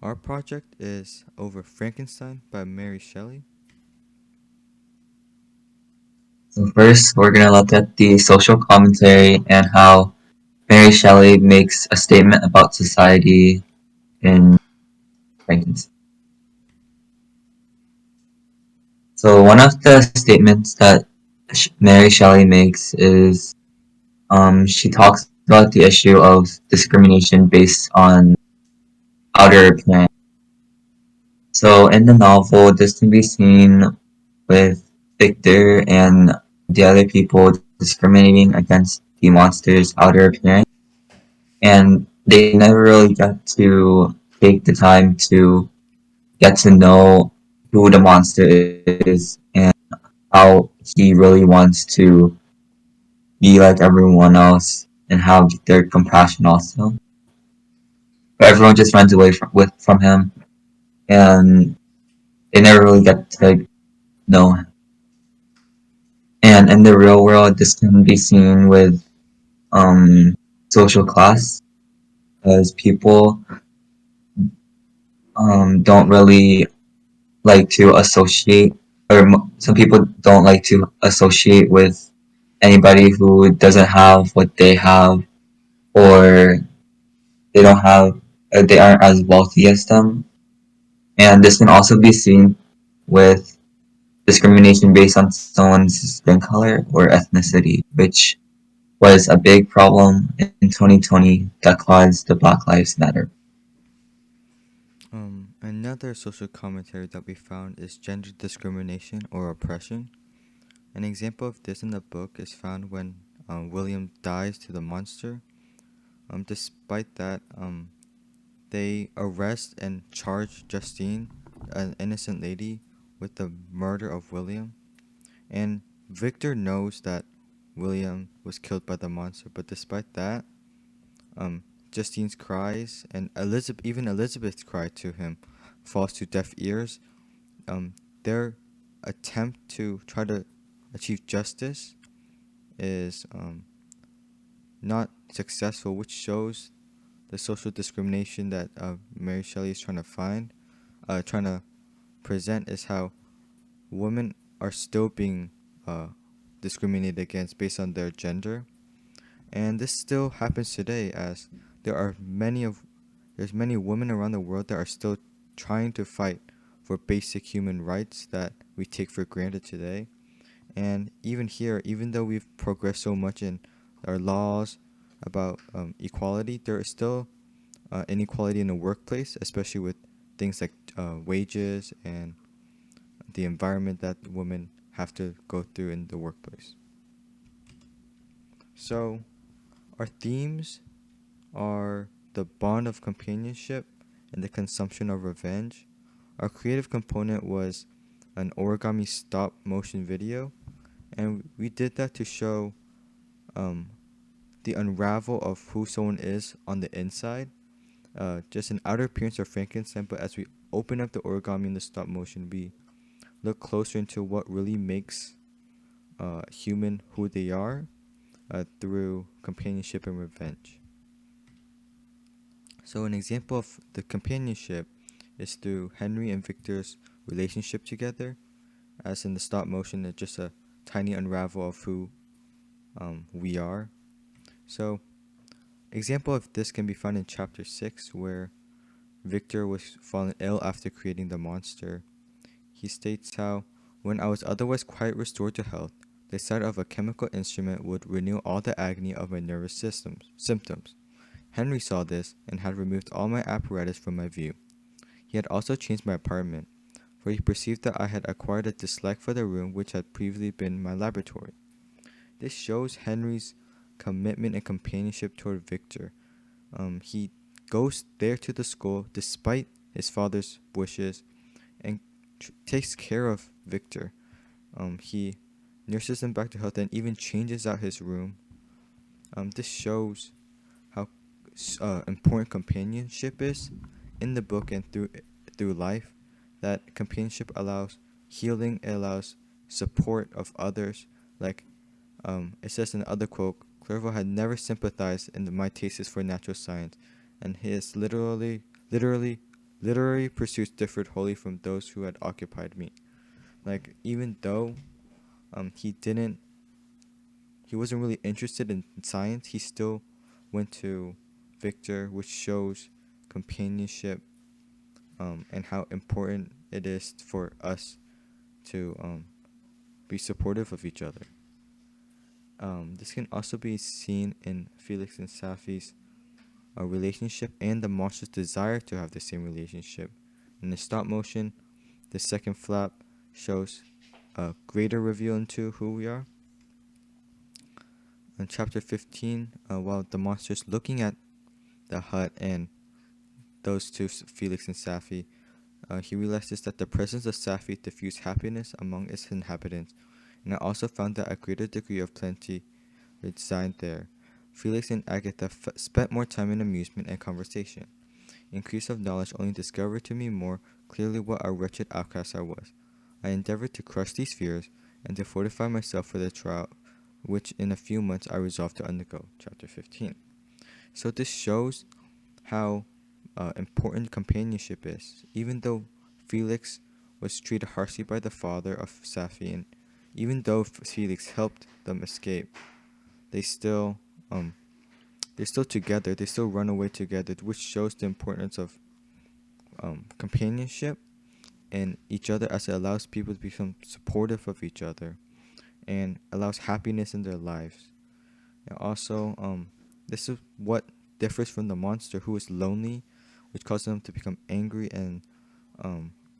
Our project is over Frankenstein by Mary Shelley. So first, we're going to look at the social commentary and how Mary Shelley makes a statement about society in Frankenstein. So one of the statements that Mary Shelley makes is she talks about the issue of discrimination based on outer appearance. So in the novel, this can be seen with Victor and the other people discriminating against the monster's outer appearance, and they never really get to take the time to get to know who the monster is and how he really wants to be like everyone else and have their compassion also. But everyone just runs away from him, and they never really get to know him. And in the real world, this can be seen with um, social class, as people don't really like to associate, or some people don't like to associate with anybody who doesn't have what they have, or they don't have, they aren't as wealthy as them. And this can also be seen with discrimination based on someone's skin color or ethnicity, which was a big problem in 2020 that caused the Black Lives Matter. Another social commentary that we found is gender discrimination or oppression. An example of this in the book is found when William dies to the monster. Despite that, they arrest and charge Justine, an innocent lady, with the murder of William. And Victor knows that William was killed by the monster, but despite that, um, Justine's cries and even Elizabeth's cry to him falls to deaf ears. Their attempt to try to achieve justice is not successful, which shows the social discrimination that Mary Shelley is trying to trying to present is how women are still being uh, discriminated against based on their gender, and this still happens today as there are there's many women around the world that are still trying to fight for basic human rights that we take for granted today. And even here, even though we've progressed so much in our laws about equality, there is still inequality in the workplace, especially with things like wages and the environment that women have to go through in the workplace. So, our themes are the bond of companionship and the consumption of revenge. Our creative component was an origami stop motion video, and we did that to show um, the unravel of who someone is on the inside. Just an outer appearance of Frankenstein, but as we open up the origami in the stop motion, we look closer into what really makes human who they are through companionship and revenge. So, an example of the companionship is through Henry and Victor's relationship together, as in the stop motion, it's just a tiny unravel of who we are. So, example of this can be found in chapter 6, where Victor was fallen ill after creating the monster. He states how, when I was otherwise quite restored to health, the sight of a chemical instrument would renew all the agony of my nervous symptoms. Henry saw this and had removed all my apparatus from my view. He had also changed my apartment, for he perceived that I had acquired a dislike for the room which had previously been my laboratory. This shows Henry's commitment and companionship toward Victor. He goes there to the school despite his father's wishes and takes care of Victor. He nurses him back to health and even changes out his room. This shows how important companionship is in the book and through life. That companionship allows healing, it allows support of others. Like it says in the other quote, Clerval had never sympathized in my tastes for natural science, and he is literally Literary pursuits differed wholly from those who had occupied me. Like, even though he didn't, he wasn't really interested in science, he still went to Victor, which shows companionship, and how important it is for us to be supportive of each other. This can also be seen in Felix and Safi's relationship and the monster's desire to have the same relationship. In the stop motion, the second flap shows a greater reveal into who we are. In chapter 15, while the monster's looking at the hut and those two, Felix and Safi, he realizes that the presence of Safi diffused happiness among its inhabitants, and I also found that a greater degree of plenty resided there. Felix and Agatha spent more time in amusement and conversation. Increase of knowledge only discovered to me more clearly what a wretched outcast I was. I endeavored to crush these fears and to fortify myself for the trial which in a few months I resolved to undergo. Chapter 15. So this shows how important companionship is. Even though Felix was treated harshly by the father of Safi, and even though Felix helped them escape, they still um, they're still together. They still run away together, which shows the importance of companionship and each other, as it allows people to become supportive of each other and allows happiness in their lives. And also, this is what differs from the monster, who is lonely, which causes him to become angry, and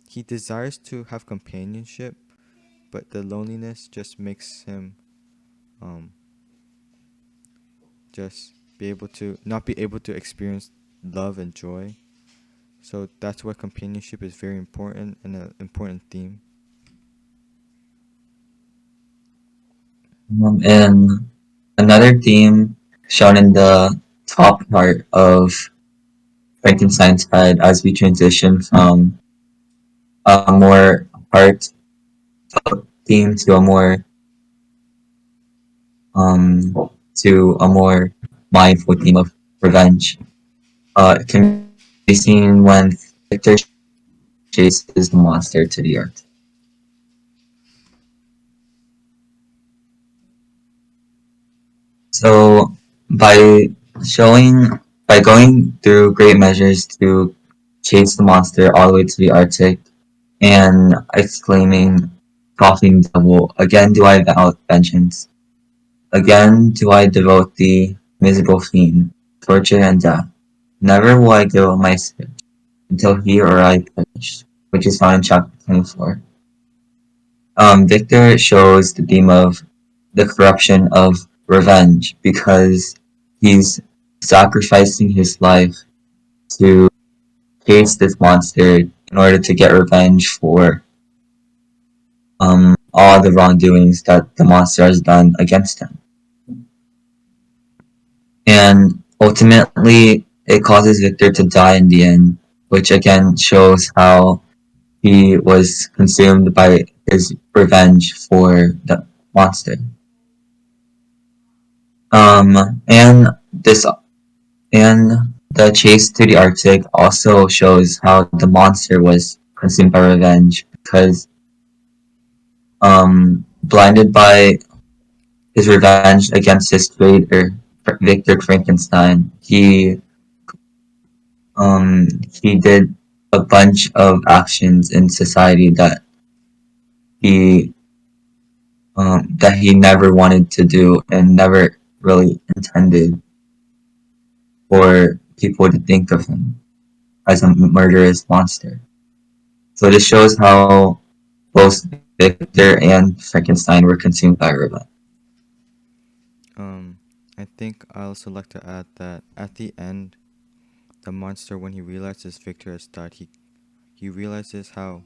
he desires to have companionship, but the loneliness just makes him um, just be able to not be able to experience love and joy. So that's why companionship is very important and an important theme. And another theme shown in the top part of Frankenstein's head as we transition from a more heart theme um to a more mindful theme of revenge. It can be seen when Victor chases the monster to the earth. So by showing by going through great measures to chase the monster all the way to the Arctic and exclaiming, coughing devil, again do I vow vengeance. Again do I devote thee, miserable fiend, torture and death. Never will I give up my spirit until he or I perish, which is found in chapter 24. Victor shows the theme of the corruption of revenge because he's sacrificing his life to chase this monster in order to get revenge for all the wrongdoings that the monster has done against him. And ultimately, it causes Victor to die in the end, which again shows how he was consumed by his revenge for the monster. And and the chase to the Arctic also shows how the monster was consumed by revenge because blinded by his revenge against his creator, Victor Frankenstein, he did a bunch of actions in society he that he never wanted to do and never really intended for people to think of him as a murderous monster. So this shows how both Victor and Frankenstein were consumed by revenge. Um, I think I also like to add that at the end, the monster, when he realizes Victor has died, he realizes how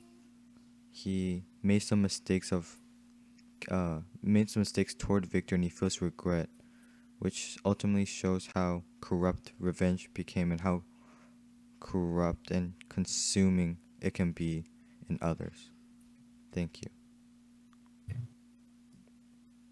he made some mistakes toward Victor, and he feels regret, which ultimately shows how corrupt revenge became and how corrupt and consuming it can be in others. Thank you.